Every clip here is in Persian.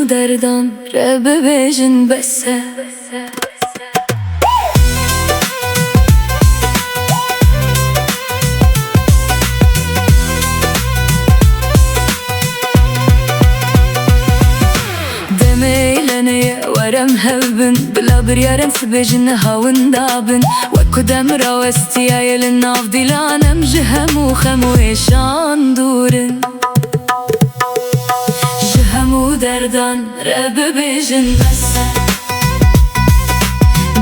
دردان رب بيجن بسه ورم هبن بلا بريارن سبجن هاون دابن وكو دمرا واستيايل الناف ديلانم جهم وخم ويشان دورن جهم ودردان رب بيجن بسه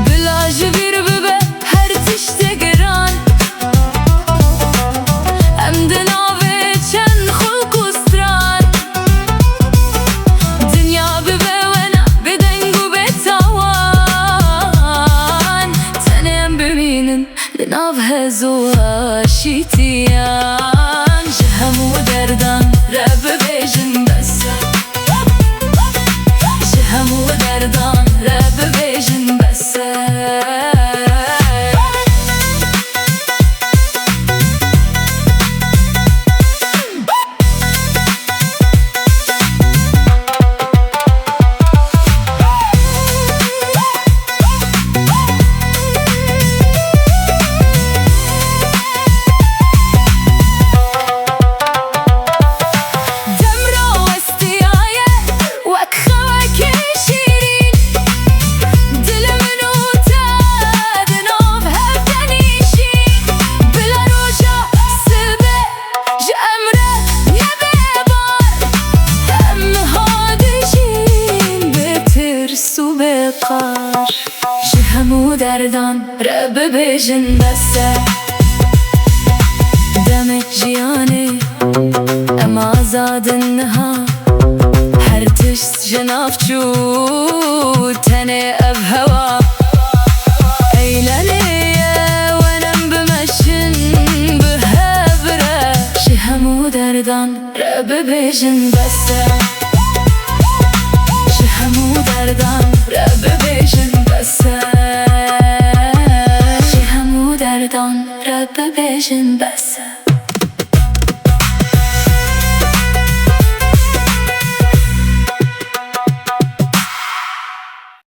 بلا جبير ببه هر تشتقران امدنا بيچن خلق وستران دنيا ببه لناف هزوها شيتيان جهم ودردان رب بيجن بسه جهم ودردان رب بيجن بسه جهم ودردان رب بيجن بسه دمك جياني اما زاد النها هر تشت جناف جو تني اب هوا ايلانية ونم بمشن بهبره جهم ودردان رب بيجن بسه جهم ودردان رب بيجن بسه جهم ودردان رب بيجن بسه